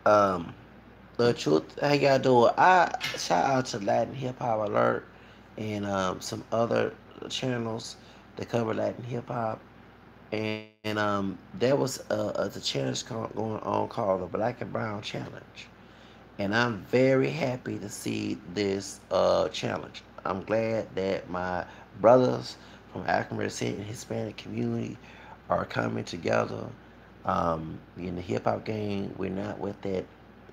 Um, the truth, how y'all doing? I shout out to Latin Hip Hop Alert and some other channels that cover Latin hip hop. And there was a challenge going on called the Black and Brown Challenge. And I'm very happy to see this challenge. I'm glad that my brothers from African American and Hispanic community are coming together in the hip hop game. We're not with that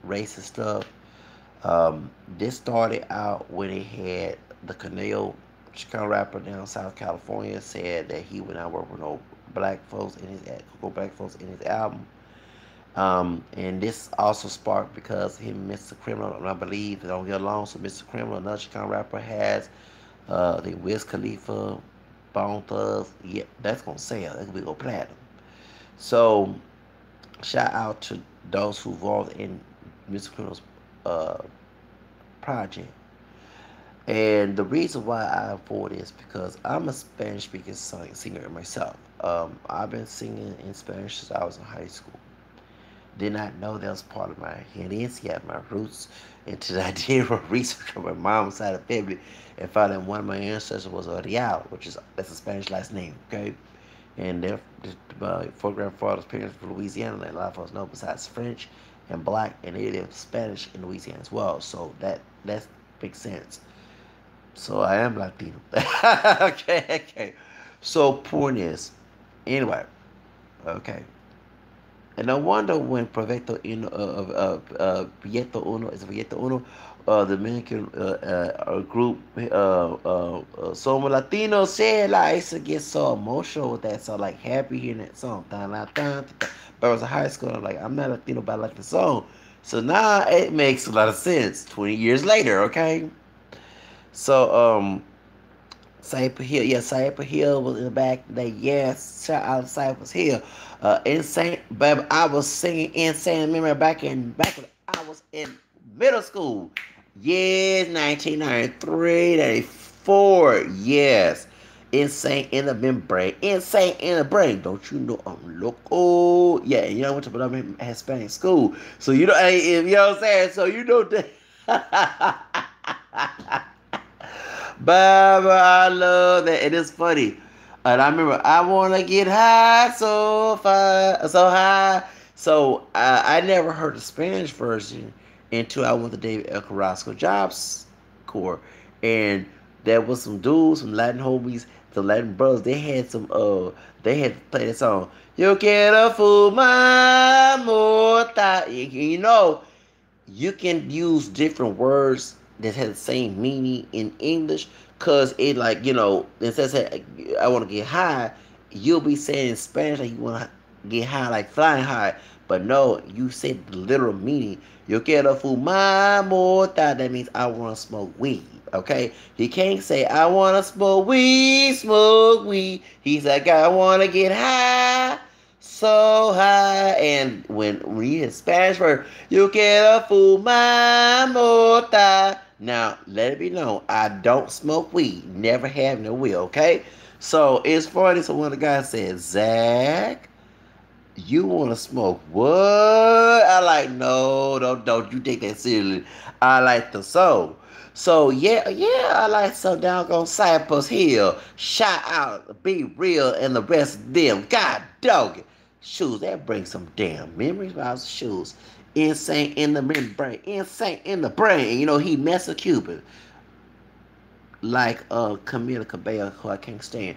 racist stuff. This started out when they had the Canelo Chicano rapper down South California said that he would not work with no black folks in his album. And this also sparked because him and Mr. Criminal, and I believe they don't get along. So Mr. Criminal, another Chicano rapper, has the Wiz Khalifa, Bone Thugs. Yeah, that's gonna sell. That's gonna be go platinum. So shout out to those who involved in Mr. Criminal's uh, project. And the reason why I afford is because I'm a Spanish speaking singer myself. I've been singing in Spanish since I was in high school. Did not know that was part of my herencia, my roots, until I did research on my mom's side of the family and found that one of my ancestors was a Real, which is that's a Spanish last name, okay? And their four grandfathers' parents from Louisiana, like a lot of us know, besides French and black, and they live Spanish in Louisiana as well. So that makes sense. So I am Latino. Okay, okay. So point is, anyway, okay. And no wonder when Proyecto Uno, Proyecto Uno, is it Proyecto Uno, the Dominican group, Somos Latinos, said, like, I used to get so emotional with that song, like, happy hearing that song. Dun, dun, dun, dun. But I was in high school, I'm like, I'm not Latino, but I like the song. So now it makes a lot of sense 20 years later, okay? So, Cypress Hill. Yeah, Cypress Hill was in the back today. Yes, shout out to Cypress Hill. Insane, baby. I was singing Insane Memory back when I was in middle school. Yes, 1993, 94. Yes. Insane in the membrane. Insane in the brain. Don't you know I'm local? Yeah, you know I went to Hispanic school. So you know, you know what I'm saying? So you know that. Baba, I love that. It is funny. And I remember, I want to get high so far, so high. So I never heard the Spanish version until I went to David El Carrasco Jobs Corps. And there was some dudes, some Latin homies, the Latin brothers, they had to play that song. Yo quiero fumar mota. You know, you can use different words that have the same meaning in English because it like it says I want to get high, you'll be saying in Spanish like you want to get high like flying high, but no, you say the literal meaning. Yo quiero fumar mota. That means I want to smoke weed. Okay, he can't say I want to smoke weed, smoke weed. He's like I want to get high so high. And when you hear Spanish word, you quiero fumar mota. Now, let it be known, I don't smoke weed. Never have, no will, okay? So, it's funny. So, one of the guys said, Zach, you want to smoke what? I like, no, don't you take that seriously. I like the soul. So, yeah, I like some doggone Cypress Hill. Shout out, Be Real, and the rest of them. God dog it. Shoes, that brings some damn memories about shoes. Insane in the brain. Insane in the brain. You know, he messed a Cuban. Like Camila Cabello, who I can't stand.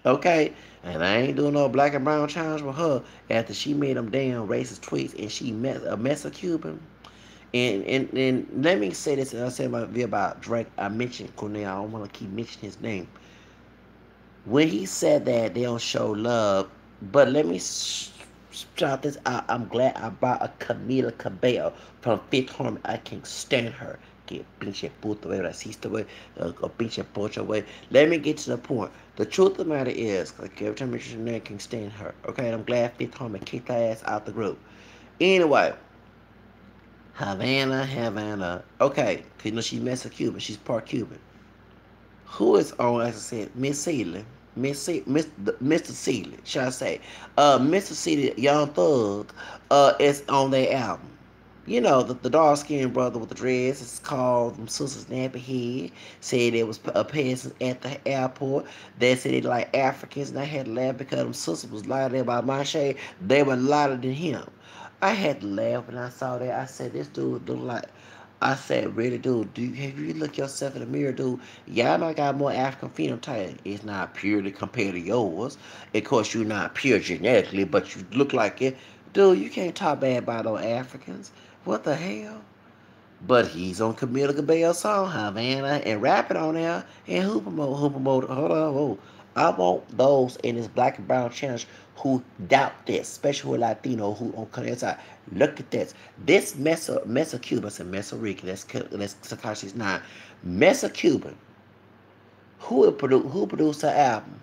Okay? And I ain't doing no black and brown challenge with her after she made them damn racist tweets and she mess a Cuban. And let me say this, and I said my video about Drake. I mentioned Cornell. I don't want to keep mentioning his name. When he said that they don't show love, but let me shout this out. I'm glad I brought a Camila Cabello from Fifth Harmony. I can't stand her. Que pinche puto, güey, racista, güey, o pinche pocha, güey. Let me get to the point. The truth of the matter is, like every time I mention her name, I can't stand her. Okay, and I'm glad Fifth Harmony kicked her ass out the group. Anyway, Havana. Okay, because you know she's Mexican Cuban. She's part Cuban. Who is on, as I said, Miss Celie? Mr. Seeley, should I say? Mr. Seeley, Young Thug, is on their album. You know, the dark skinned brother with the dreads is called them Sisters Nappy Head. Said it was a peasant at the airport. They said they like Africans, and I had to laugh because them sisters was lighter about my shade. They were lighter than him. I had to laugh when I saw that. I said, this dude look like. I said, really, dude, have you look yourself in the mirror, dude? Y'all might got more African phenotype. It's not purely compared to yours. Of course, you're not pure genetically, but you look like it. Dude, you can't talk bad about no Africans. What the hell? But he's on Camila Cabello's song, Havana, and rapping on there, and Hooper Mode. Hold on, whoa. I want those in this black and brown challenge who doubt this, especially with Latino who on the side. Look at this. This Mesa Cuban, it's a Mesa Rican, that's Sakashi's 9. Mesa Cuban, who produced her album?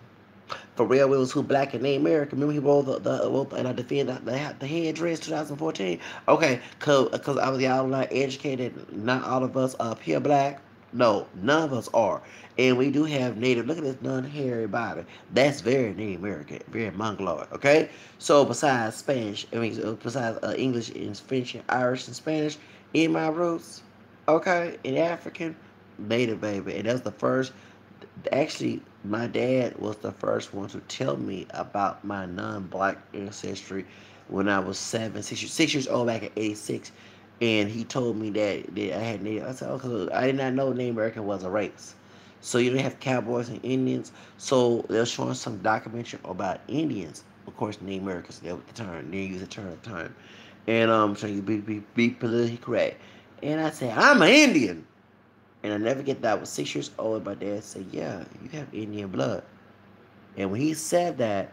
Pharrell Williams, who black and named American. Remember he wore and I defend the headdress 2014. Okay, cause I was y'all not educated. Not all of us are pure black. No, none of us are. And we do have native. Look at this non-hairy body. That's very Native American, very Mongoloid. Okay, so besides Spanish, besides English and French and Irish and Spanish, in my roots, okay, in African, Native baby, and that's the first. Actually, my dad was the first one to tell me about my non-black ancestry when I was 6 years old back in '86, and he told me that I had Native. I said, "Okay, I did not know Native American was a race." So you don't have cowboys and Indians. So they're showing some documentary about Indians. Of course, Native Americans. That was the term. They use the term at the time, and so you be politically correct. And I said, "I'm an Indian." And I never get that. I was 6 years old. My dad said, "Yeah, you have Indian blood." And when he said that,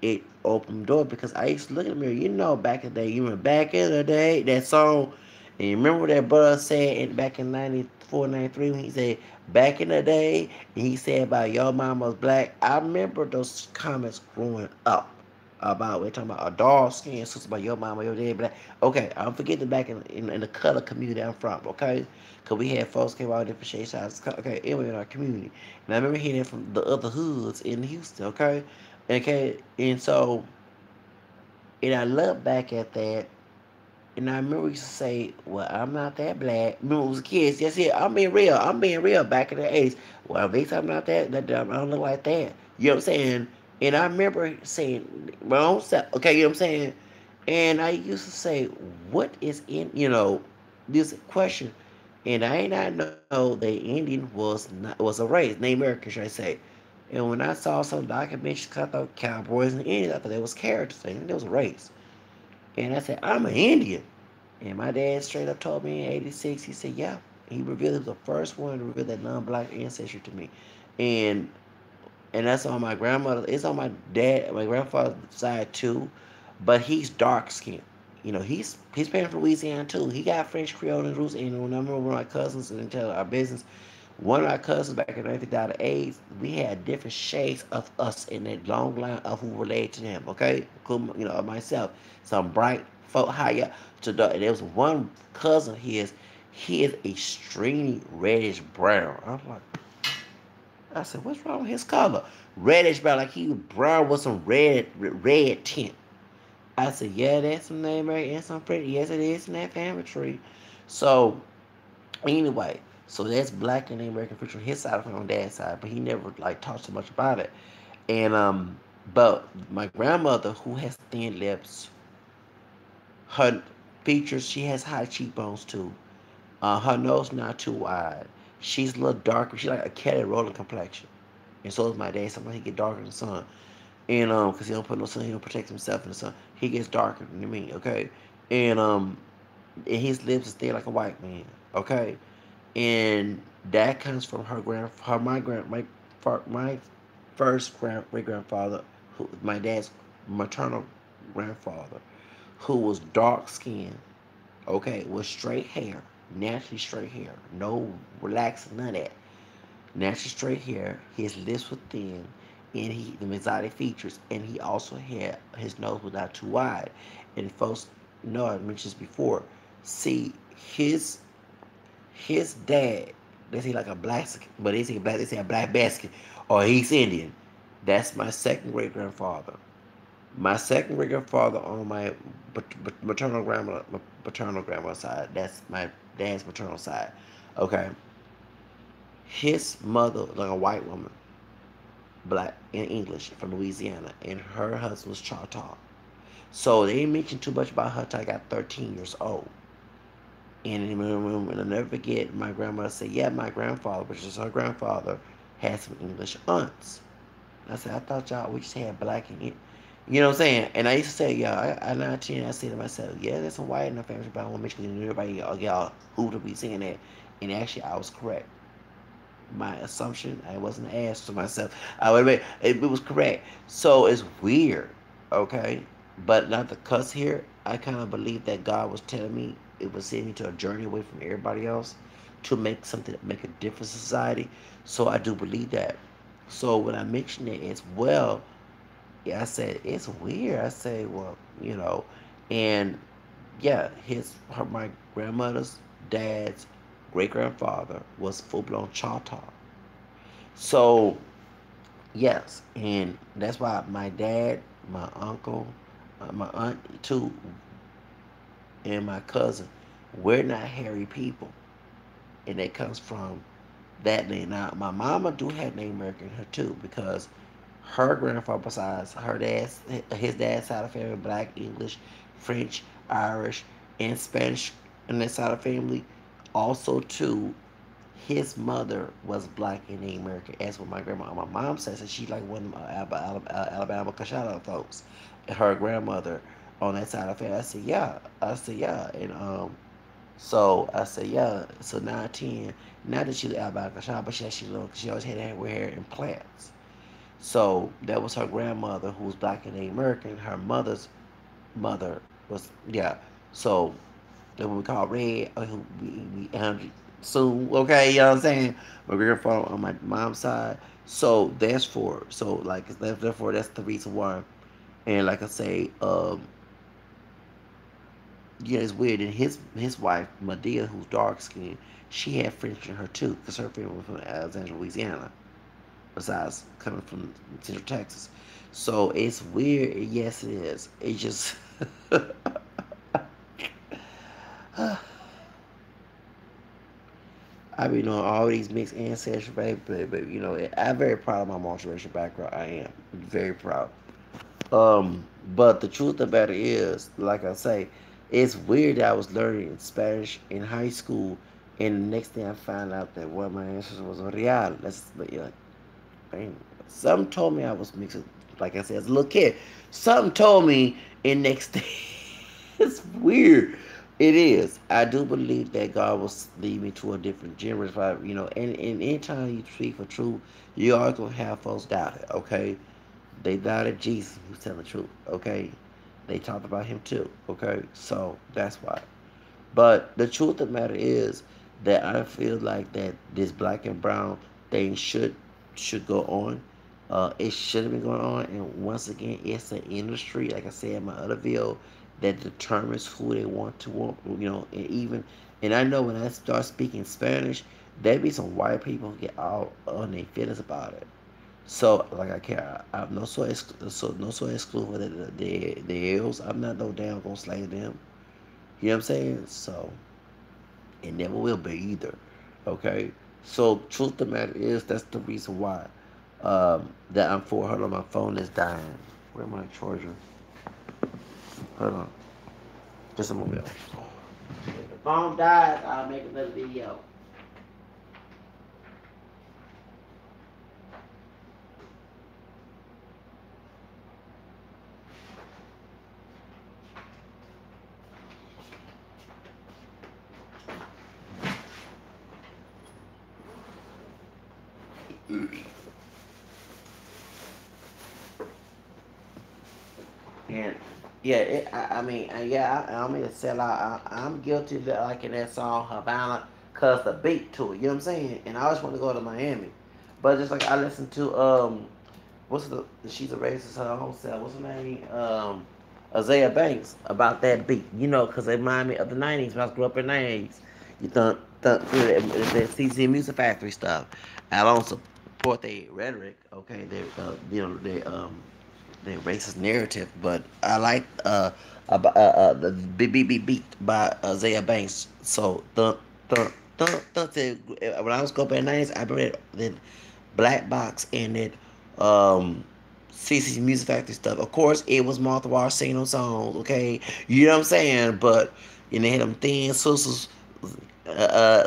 it opened the door because I used to look at the mirror. You know, back in the day, you remember back in the day, that song. And you remember what that brother said back in 94, 93 when he said, back in the day, and he said about your mama was black. I remember those comments growing up about, we're talking about a dark skin sister, about your mama, your dad black. Okay, I'm forgetting back in the color community I'm from, okay? Because we had folks came out different shades, sizes, okay, anyway, in our community. And I remember hearing it from the other hoods in Houston, okay? Okay, and so, and I look back at that, and I remember we used to say, "Well, I'm not that black." Remember, we was kids. Yes, yeah, I'm being real. I'm being real. Back in the '80s, well, at least I'm not that I don't look like that. You know what I'm saying? And I remember saying my own self. Okay, you know what I'm saying? And I used to say, "What is in this question?" And I did not know that Indian was a race, Native American, should I say? And when I saw some documentaries, I thought cowboys and Indians, I thought they was characters. I think there was a race. And I said, "I'm an Indian." And my dad straight up told me in '86, he said, "Yeah." He revealed he was the first one to reveal that non-black ancestry to me. And and that's on my grandmother. It's on my grandfather's side too, but he's dark skinned. He's parents from Louisiana too. He got French Creole and roots. And when I remember one of my cousins and tell our business, one of our cousins back in 19th of AIDS, we had different shades of us in that long line of who related to him. Okay, myself, some bright folk higher to the. And there was one cousin of his. He is extremely reddish brown. I said, "What's wrong with his color?" Reddish brown, like he was brown with some red tint. I said, "Yeah, that's some name right and some pretty. Yes, it is in that family tree." So anyway, so that's black and American picture on his side of on dad's side, but he never like talked so much about it. And but my grandmother, who has thin lips, her features, she has high cheekbones too. Her nose not too wide. She's a little darker. She like a Kelly Rowland complexion. And so is my dad. Sometimes he get darker in the sun. And because he don't put no sun, he don't protect himself in the sun. He gets darker than me, okay? And and his lips is thin like a white man, okay? And that comes from her my first great grandfather, who my dad's maternal grandfather, who was dark skinned, okay, with straight hair, naturally straight hair, no relaxing, none of that. Naturally straight hair, his lips were thin, and the exotic features, and he also had his nose was not too wide. And folks know I mentioned this before. See, his dad, they say like a black, but they say black, they say a black basket, or he's Indian. That's my second great grandfather. My second great grandfather on my maternal grandma, paternal grandma side. That's my dad's maternal side. Okay, his mother, like a white woman, black and English from Louisiana, and her husband was Choctaw. So they didn't mention too much about her till I got 13 years old. And I'll never forget, my grandmother said, "Yeah, my grandfather, which is her grandfather, had some English aunts." I said, "I thought y'all we just had black and you know what I'm saying?" And I used to say, "Yeah, I 19, I say to myself, yeah, there's some white in the family, but I want to make sure everybody, y'all who to be saying that." And actually, I was correct. My assumption, I wasn't asked to myself. I would admit it was correct. So it's weird, okay? But not to cuss here. I kind of believe that God was telling me it was sending me to a journey away from everybody else to make something, make a difference in society. So I do believe that. So when I mentioned it as well, yeah, I said it's weird. I say, well, and yeah, my grandmother's dad's great grandfather was full blown Choctaw. So yes, and that's why my dad, my uncle, my aunt too, and my cousin, we're not hairy people, and it comes from that name. Now my mama do have Native American in her too because her grandfather, besides his dad's side of the family, black, English, French, Irish, and Spanish in that side of the family. Also, too, his mother was black and Native American, as what my grandma. My mom says that she's like one of the Alabama Coachella folks. Her grandmother on that side of the family. I said, yeah. I said, yeah. And so I said, yeah. So 9, 10. Not that she was Alabama Coachella, but she always had her hair in plants. So that was her grandmother, who was black and Native American. Her mother's mother was, yeah. So that what we call red, who we soon, okay, you know what I'm saying? My grandfather on my mom's side. So that's for, so like, therefore that's the reason why. And like I say, yeah, it's weird. And his wife, Medea, who's dark skinned, she had French in her too, because her family was from Alexandria, Louisiana. Besides coming from Central Texas, so it's weird. Yes, it is. It just I be knowing all these mixed ancestry, but I'm very proud of my multiracial background. I am very proud. But the truth of the matter is, like I say, it's weird that I was learning Spanish in high school, and the next thing I found out that one of my ancestors was a real. But dang, something told me I was mixed. Like I said, as a little kid, something told me, and next thing, it's weird. It is. I do believe that God will lead me to a different genre. If and anytime you speak for truth, you always gonna have folks doubt it. Okay, they doubted Jesus. He was telling the truth. Okay, they talked about him too. Okay, so that's why. But the truth of the matter is that I feel like that this black and brown thing should go on. It should have been going on, and once again, it's an industry, like I said in my other video, that determines who they want to want. And I know when I start speaking Spanish, there be some white people who get all on their feelings about it. So like I care, I'm no so exclusive of the L's. I'm not no damn gonna slay them. You know what I'm saying? So it never will be either. Okay. So truth of the matter is that's the reason why that I'm for. Hold on, my phone is dying. Where my charger? Hold on, just a moment. If the phone dies, I'll make another video. And yeah, I mean, yeah, I'm gonna sell out. I'm guilty of liking that song Havana, cause the beat to it. You know what I'm saying? And I always want to go to Miami, but just like I listened to what's the she's a racist her own self. What's her name? Isaiah Banks about that beat. Cause it reminded me of the '90s when I grew up in the '90s. You thought the CC Music Factory stuff. Alonso. support their rhetoric, okay, their racist narrative. But I like the beat by Zaya Banks. So when I was going back in the 90s, I read that Black Box and that CC Music Factory stuff. Of course, it was Martha Wash singing those songs. Okay, you know what I'm saying? But they had them thin sisters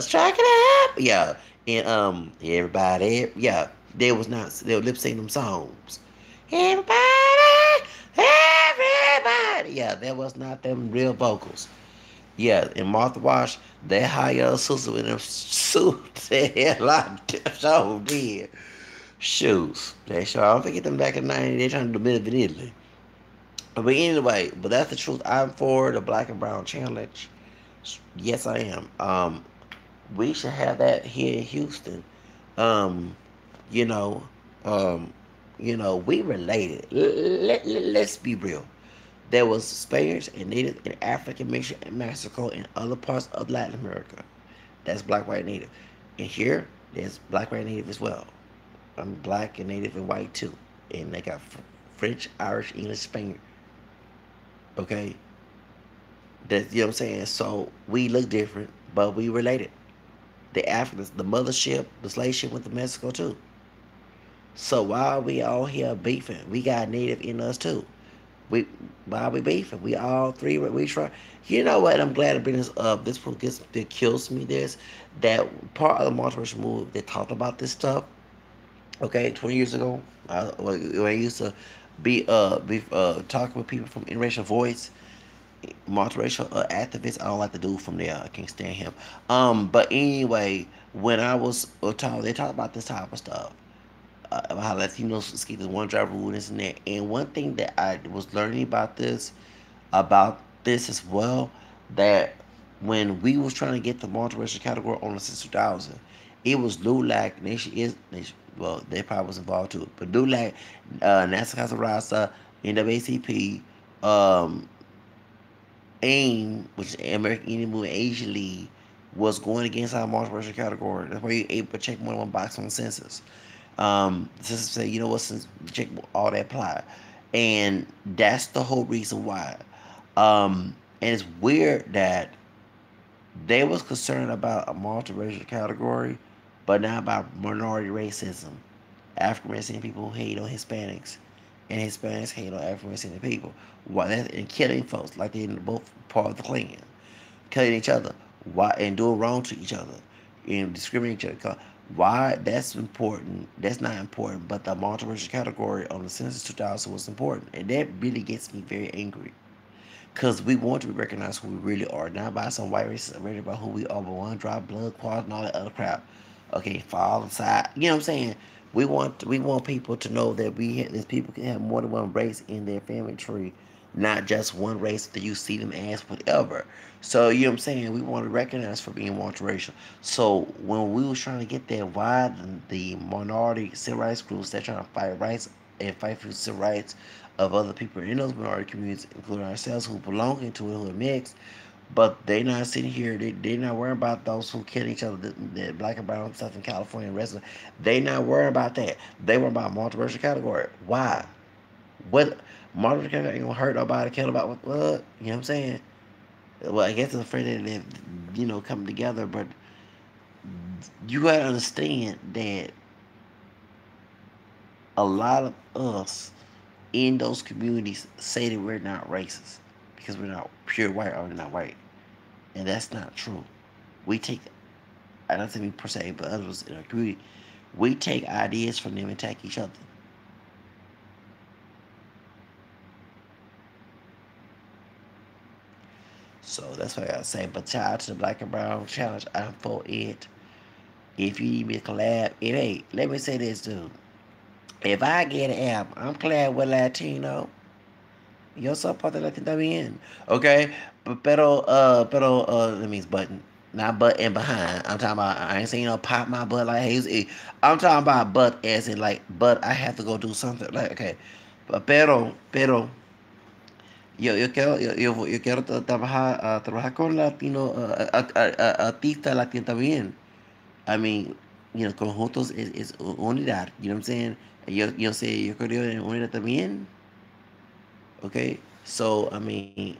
strike it up, yeah, and everybody, yeah, they was not they were lip syncing them songs. Everybody, yeah, that was not them real vocals. Yeah, and Martha Wash, that high sister with them suits, the hell I so did. Shoes. They sure, I don't forget them back in the 90s, they trying to do a bit of Italy. But anyway, but that's the truth. I'm for the black and brown challenge. Yes, I am. We should have that here in Houston. Um, you know, um, we related. Let's be real. There was Spaniards and Native and African mixture in Mexico and other parts of Latin America. That's black, white, native. And here, there's black, white, native as well. I'm black and native and white too. And they got French, Irish, English, Spaniard. Okay? That, you know what I'm saying? So we look different, but we related. The Africans, the mothership, the slave ship went to Mexico too. So why are we all here beefing? We got native in us too. We why are we beefing? We all three we try. You know what? I'm glad to bring this up. This one gets that kills me. This that part of the multiracial movement that talked about this stuff. Okay, 20 years ago, when I used to be talking with people from Interracial Voice, multiracial activist. I don't like the dude from there. I can't stand him. But anyway, when I was talking, they talked about this type of stuff. About how Latinos skip this one driver rule, this and that. And one thing that I was learning about this as well, that when we was trying to get the multiracial category on the since 2000, it was LULAC, Nation, well, they probably was involved too, but LULAC, NASA Casa Rasa, NAACP, um, AIM, which is American Indian Movement Asian League, was going against our multiracial category. That's why you're able to check more than one box on the census. Census say, you know what, since check all that apply. And that's the whole reason why. And it's weird that they was concerned about a multiracial category, but not about minority racism. African American people hate on Hispanics, and Hispanics hate on African American people. Why that and killing folks like they're both part of the Klan, killing each other, why and doing wrong to each other, and discriminating each other. Why that's important? That's not important, but the multiracial category on the census 2000 was important, and that really gets me very angry. Because we want to be recognized who we really are, not by some white racists, really about who we are, but one drop blood, quad, and all that other crap. Okay, fall inside. You know what I'm saying? We want people to know that these people can have more than one race in their family tree, not just one race that you see them as whatever. So you know what I'm saying? We want to recognize for being multiracial. So when we was trying to get that, why the minority civil rights groups that trying to fight rights and fight for civil rights of other people in those minority communities, including ourselves who belong into it, who are mixed, but they not sitting here. They not worrying about those who kill each other, the black and brown stuff in California and rest of. They not worrying about that. They worry about multiracial category. Why? What multiracial category ain't gonna hurt nobody? Care about what? You know what I'm saying? Well, I guess it's afraid that they, come together, but you gotta understand that a lot of us in those communities say that we're not racist because we're not pure white or we're not white. And that's not true. We take, I don't say me per se, but others in our community, we take ideas from them and attack each other. So that's what I gotta say. But shout out to the Black and Brown Challenge. I'm for it. If you need me to collab, it ain't. Let me say this, dude. If I get an album, I'm collab with Latino. Yo soporte Latino también. Okay? That means button. Not butt and behind. I'm talking about, I ain't saying, pop my butt like Hazy. I'm talking about butt as in like, but I have to go do something. Like, okay. Pero, yo quiero trabajar con latino, artista latino también. I mean, conjuntos es unidad. You know what I'm saying? Yo sé, yo creo en unidad también. Okay, so I mean,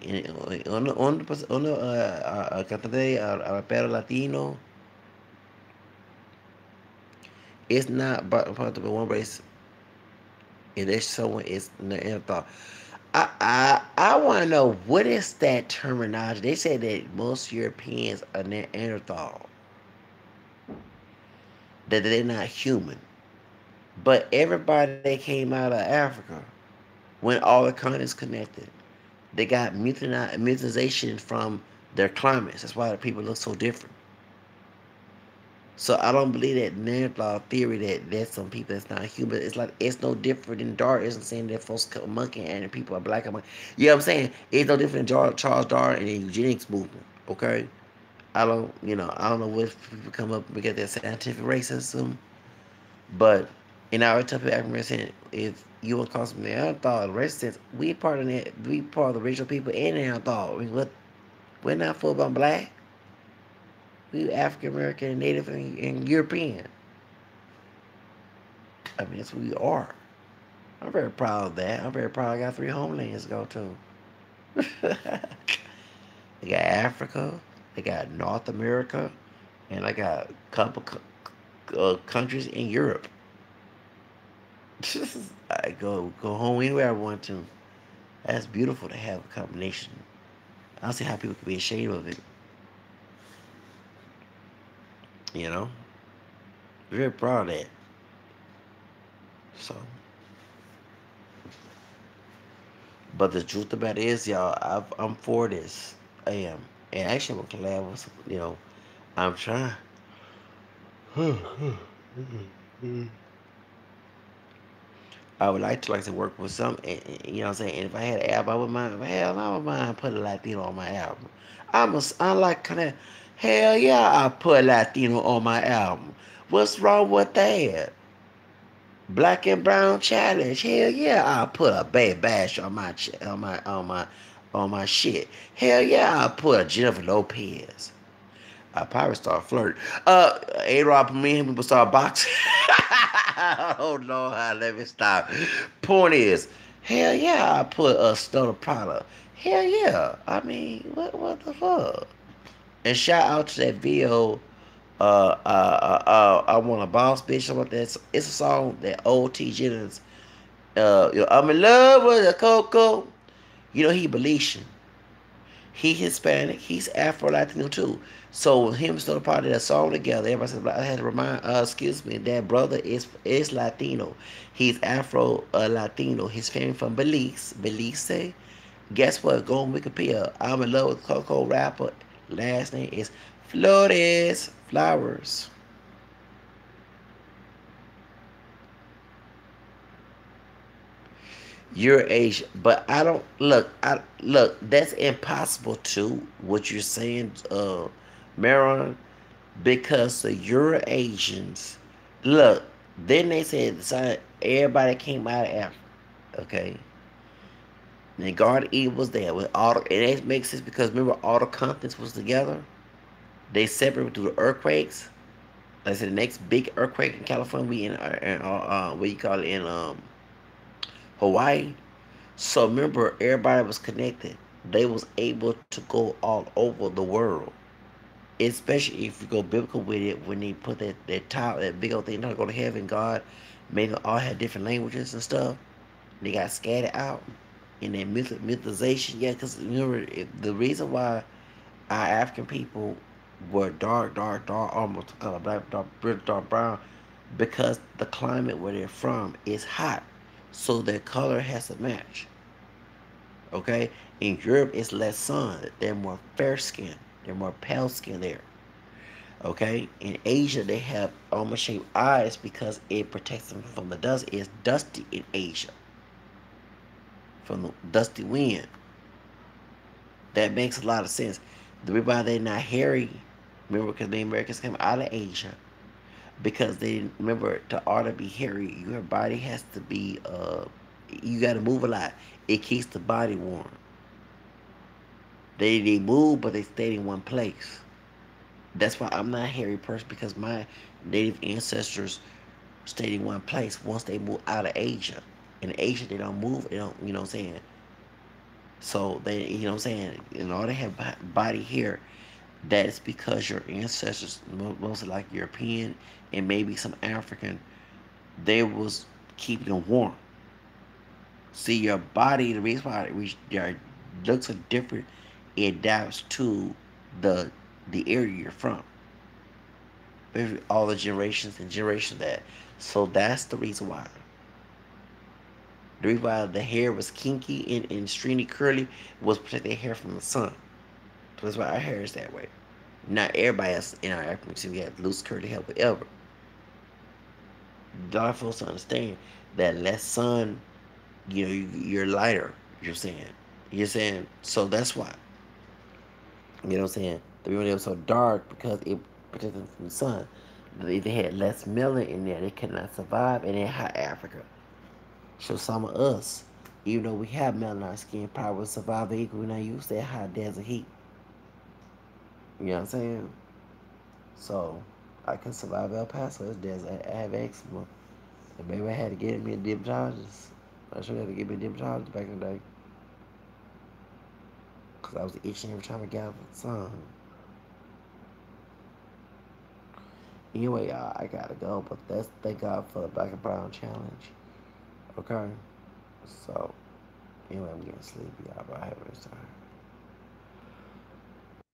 cantante rapero latino it's not part of the one race. And there's someone is Neanderthal. I want to know what is that terminology. They say that most Europeans are Neanderthal, that they're not human. But everybody that came out of Africa, when all the continents connected, they got mutinization from their climates. That's why the people look so different. So I don't believe that Neanderthal theory that there's some people that's not human. It's like it's no different than Darwin. Isn't saying that folks cut monkey and people are black and white. You know what I'm saying? It's no different than Charles Darwin and the eugenics movement. Okay, I don't know what people come up and get that scientific racism, but in our type of African American, if you want to call some Neanderthal racist, we part of that. We part of the original people in Neanderthal. I mean, what? We're not full about black. We African American, Native, and European. I mean, that's what we are. I'm very proud of that. I'm very proud I got 3 homelands to go to. They got Africa, they got North America, and I got a couple countries in Europe. I go home anywhere I want to. That's beautiful to have a combination. I don't see how people can be ashamed of it. You know, very proud of that. So, but the truth about it is, y'all, I'm for this. I am, and actually, I'm gonna collab with I'm trying. I would like to work with some, you know what I'm saying. And if I had an album, I would mind. Hell, I would mind put a Latino on my album. I like kind of, hell yeah, I put Latino on my album. What's wrong with that? Black and Brown Challenge. Hell yeah, I put a Bad Bash on my shit. Hell yeah, I put a Jennifer Lopez. I probably start flirting. A-Rod, me and people start boxing. Oh no, let me stop. Point is, hell yeah, I put a Stunner product. Hell yeah. I mean, what the fuck? And shout out to that video. I want a boss bitch. Something like that. It's a song that old T Jennings. I'm in love with a Coco. He Belizean. He Hispanic. He's Afro Latino too. So him still part of that song together. Everybody said I had to remind excuse me, that brother is Latino. He's Afro Latino. His family from Belize. Belize. Guess what? Go on Wikipedia. I'm in love with Coco rapper. Last name is Flores. Flowers. You're Asian, but I don't look. I look. That's impossible too. What you're saying, Maron, because the Euro Asians. Look, then they said everybody came out of Africa. Okay, and God Eve was there with all. And it makes sense because remember all the continents was together. They separated through the earthquakes. Like I said, the next big earthquake in California, we in what you call it in Hawaii. So remember, everybody was connected. They was able to go all over the world. Especially if you go biblical with it, when they put that top, that big old thing, not go to heaven, God made them all have different languages and stuff. They got scattered out in their mythization. Yeah, because remember, the reason why our African people were dark, almost black, dark brown, because the climate where they're from is hot, so their color has to match. Okay, in Europe it's less sun. They're more fair skinned. They're more pale skinned there. Okay, in Asia they have almost shaped eyes because it protects them from the dust. It's dusty in Asia from the dusty wind. That makes a lot of sense. The reason why they're not hairy, remember, because the Americans came out of Asia, because they remember to art to be hairy, your body has to be you got to move a lot. It keeps the body warm. They move, but they stay in one place. That's why I'm not a hairy person because my native ancestors stayed in one place once they moved out of Asia. In Asia, they don't move. They don't, you know what I'm saying? So they, you know what I'm saying? In order to have body hair, that is because your ancestors, mostly like European and maybe some African, they was keeping them warm. See, your body, the reason why your looks are different, it adapts to the the area you're from. All the generations and generations that. So that's the reason why. The reason why the hair was kinky and stringy curly was protect their hair from the sun. So that's why our hair is that way. Not everybody else in our African community have loose curly hair, whatever. A lot of folks understand that less sun, you're lighter. You're saying, so that's why. You know what I'm saying? The reason they were so dark because it protected them from the sun. They had less melanin in there. They could not survive in hot Africa. So some of us, even though we have melanin in our skin, probably would survive equally. We're not used to that hot desert heat. You know what I'm saying? So I can survive El Paso. It's desert. I have eczema. And maybe I had to get me a dermatologist. I should have to get me a dermatologist back in the day. Because I was itching every time I got out of the sun. Anyway, y'all, I gotta go. But that's thank God for the Black and Brown Challenge. Okay? So, anyway, I'm getting sleepy, y'all. But I have this time.